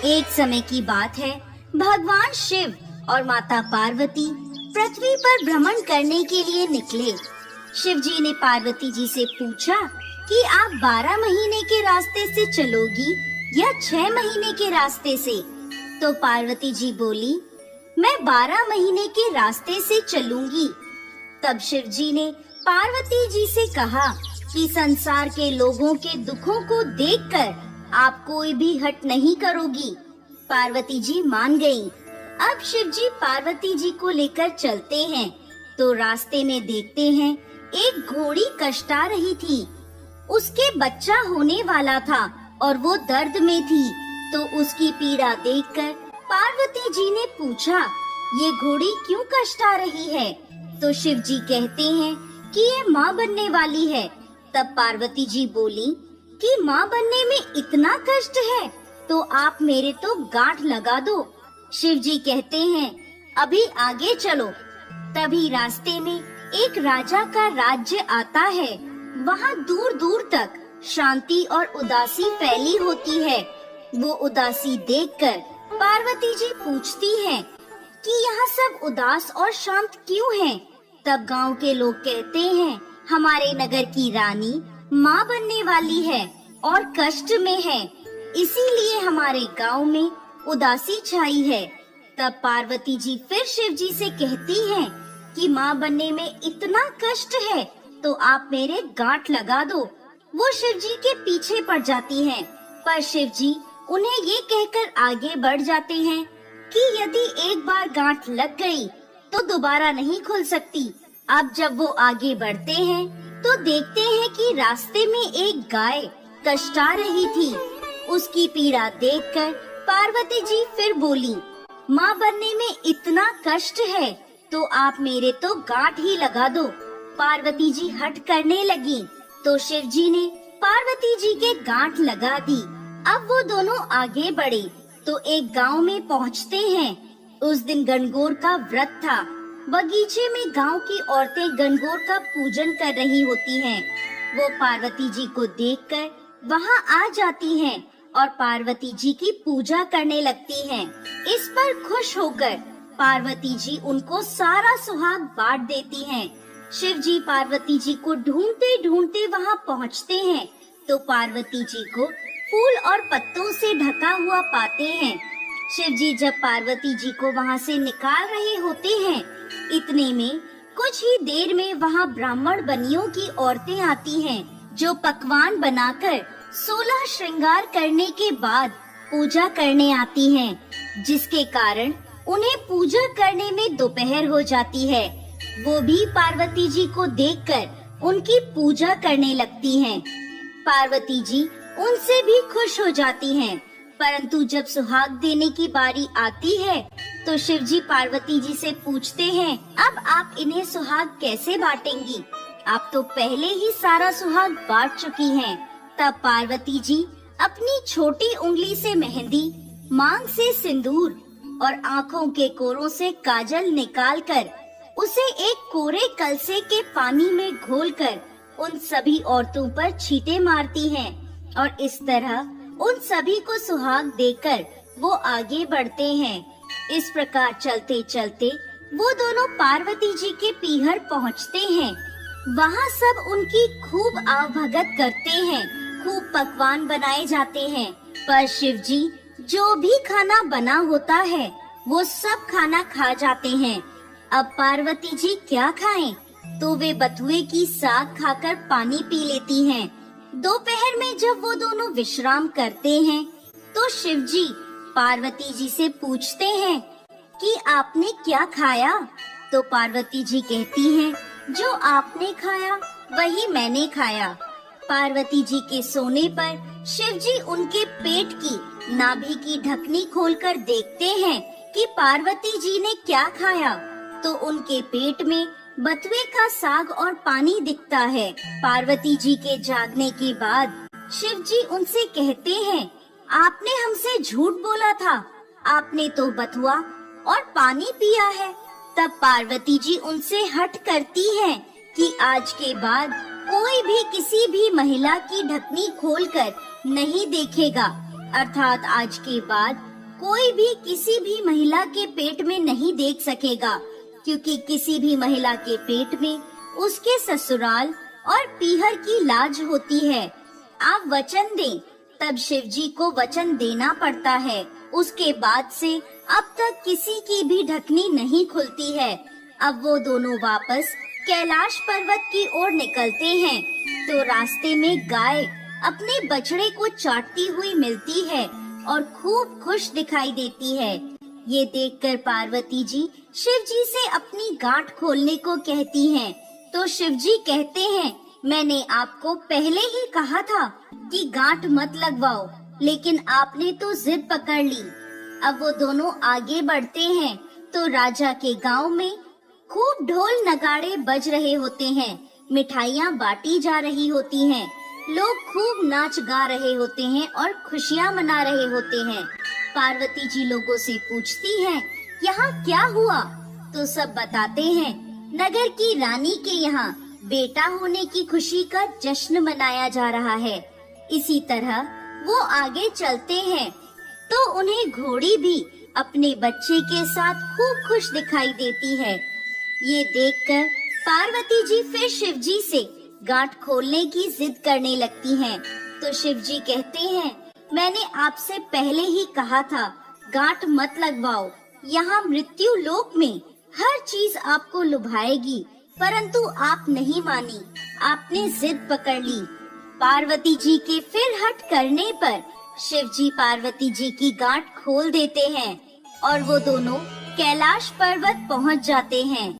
एक समय की बात है, भगवान शिव और माता पार्वती पृथ्वी पर भ्रमण करने के लिए निकले। शिव जी ने पार्वती जी से पूछा कि आप 12 महीने के रास्ते से चलोगी या 6 महीने के रास्ते से? तो पार्वती जी बोली, मैं 12 महीने के रास्ते से चलूंगी। तब शिव जी ने पार्वती जी से कहा कि संसार के लोगों के दुखों को देखकर आप कोई भी हट नहीं करोगी। पार्वती जी मान गईं। अब शिव जी पार्वती जी को लेकर चलते हैं तो रास्ते में देखते हैं एक घोड़ी कष्टा रही थी। उसके बच्चा होने वाला था और वो दर्द में थी। तो उसकी पीड़ा देखकर पार्वती जी ने पूछा, ये घोड़ी क्यों कष्टा रही है? तो शिव जी कहते हैं कि ये माँ बनने वाली है। तब पार्वती जी बोली कि माँ बनने में इतना कष्ट है तो आप मेरे तो गांठ लगा दो। शिव जी कहते हैं, अभी आगे चलो। तभी रास्ते में एक राजा का राज्य आता है। वहाँ दूर दूर तक शांति और उदासी फैली होती है। वो उदासी देखकर पार्वती जी पूछती हैं कि यहाँ सब उदास और शांत क्यों हैं? तब गांव के लोग कहते हैं, हमारे नगर की रानी माँ बनने वाली है और कष्ट में है, इसीलिए हमारे गांव में उदासी छाई है। तब पार्वती जी फिर शिव जी से कहती हैं कि माँ बनने में इतना कष्ट है तो आप मेरे गांठ लगा दो। वो शिव जी के पीछे पड़ जाती हैं, पर शिव जी उन्हें ये कहकर आगे बढ़ जाते हैं कि यदि एक बार गांठ लग गई तो दोबारा नहीं खुल सकती। अब जब वो आगे बढ़ते हैं तो देखते हैं कि रास्ते में एक गाय कष्टा रही थी। उसकी पीड़ा देखकर पार्वती जी फिर बोली, माँ बनने में इतना कष्ट है तो आप मेरे तो गांठ ही लगा दो। पार्वती जी हट करने लगी तो शिव जी ने पार्वती जी के गांठ लगा दी। अब वो दोनों आगे बढ़े तो एक गांव में पहुँचते हैं। उस दिन गणगौर का व्रत था। बगीचे में गांव की औरतें गणगौर का पूजन कर रही होती हैं। वो पार्वती जी को देखकर वहां आ जाती हैं और पार्वती जी की पूजा करने लगती हैं। इस पर खुश होकर पार्वती जी उनको सारा सुहाग बांट देती हैं। शिव जी पार्वती जी को ढूंढते ढूंढते वहां पहुंचते हैं तो पार्वती जी को फूल और पत्तों से ढका हुआ पाते हैं। शिव जी जब पार्वती जी को वहां से निकाल रहे होते हैं, इतने में कुछ ही देर में वहां ब्राह्मण बनियों की औरतें आती हैं जो पकवान बनाकर 16 श्रृंगार करने के बाद पूजा करने आती हैं, जिसके कारण उन्हें पूजा करने में दोपहर हो जाती है। वो भी पार्वती जी को देखकर उनकी पूजा करने लगती हैं। पार्वती जी उनसे भी खुश हो जाती हैं, परंतु जब सुहाग देने की बारी आती है तो शिव जी पार्वती जी से पूछते हैं, अब आप इन्हें सुहाग कैसे बांटेंगी? आप तो पहले ही सारा सुहाग बांट चुकी हैं। तब पार्वती जी अपनी छोटी उंगली से मेहंदी, मांग से सिंदूर और आँखों के कोरों से काजल निकालकर उसे एक कोरे कलसे के पानी में घोलकर उन सभी औरतों पर छींटे मारती हैं और इस तरह उन सभी को सुहाग देकर वो आगे बढ़ते हैं। इस प्रकार चलते चलते वो दोनों पार्वती जी के पीहर पहुँचते हैं। वहाँ सब उनकी खूब आवभगत करते हैं, खूब पकवान बनाए जाते हैं, पर शिव जी जो भी खाना बना होता है वो सब खाना खा जाते हैं। अब पार्वती जी क्या खाएं? तो वे बथुए की साग खाकर पानी पी लेती हैं। दोपहर में जब वो दोनों विश्राम करते हैं तो शिव जी पार्वती जी से पूछते हैं कि आपने क्या खाया? तो पार्वती जी कहती हैं, जो आपने खाया वही मैंने खाया। पार्वती जी के सोने पर शिव जी उनके पेट की नाभि की ढकनी खोलकर देखते हैं कि पार्वती जी ने क्या खाया। तो उनके पेट में बथुए का साग और पानी दिखता है। पार्वती जी के जागने के बाद शिव जी उनसे कहते हैं, आपने हमसे झूठ बोला था, आपने तो बथुआ और पानी पिया है। तब पार्वती जी उनसे हठ करती हैं कि आज के बाद कोई भी किसी भी महिला की ढकनी खोलकर नहीं देखेगा, अर्थात आज के बाद कोई भी किसी भी महिला के पेट में नहीं देख सकेगा, क्योंकि किसी भी महिला के पेट में उसके ससुराल और पीहर की लाज होती है। आप वचन दें, तब शिव जी को वचन देना पड़ता है। उसके बाद से अब तक किसी की भी ढकनी नहीं खुलती है। अब वो दोनों वापस कैलाश पर्वत की ओर निकलते हैं, तो रास्ते में गाय अपने बछड़े को चाटती हुई मिलती है और खूब खुश दिखाई देती है। ये देखकर पार्वती जी शिव जी से अपनी गांठ खोलने को कहती हैं, तो शिव जी कहते हैं, मैंने आपको पहले ही कहा था कि गांठ मत लगवाओ, लेकिन आपने तो जिद पकड़ ली। अब वो दोनों आगे बढ़ते हैं, तो राजा के गांव में खूब ढोल नगाड़े बज रहे होते हैं, मिठाइयाँ बांटी जा रही होती हैं, लोग खूब नाच गा रहे होते हैं और खुशियाँ मना रहे होते हैं। पार्वती जी लोगों से पूछती हैं, यहाँ क्या हुआ? तो सब बताते हैं, नगर की रानी के यहाँ बेटा होने की खुशी का जश्न मनाया जा रहा है। इसी तरह वो आगे चलते हैं, तो उन्हें घोड़ी भी अपने बच्चे के साथ खूब खुश दिखाई देती है। ये देखकर पार्वती जी फिर शिव जी से गांठ खोलने की जिद करने लगती हैं। तो शिव जी कहते हैं, मैंने आपसे पहले ही कहा था, गांठ मत लगवाओ। यहाँ मृत्यु लोक में हर चीज आपको लुभाएगी, परंतु आप नहीं मानी, आपने जिद पकड़ ली। पार्वती जी के फिर हट करने पर शिव जी पार्वती जी की गांठ खोल देते हैं और वो दोनों कैलाश पर्वत पहुंच जाते हैं।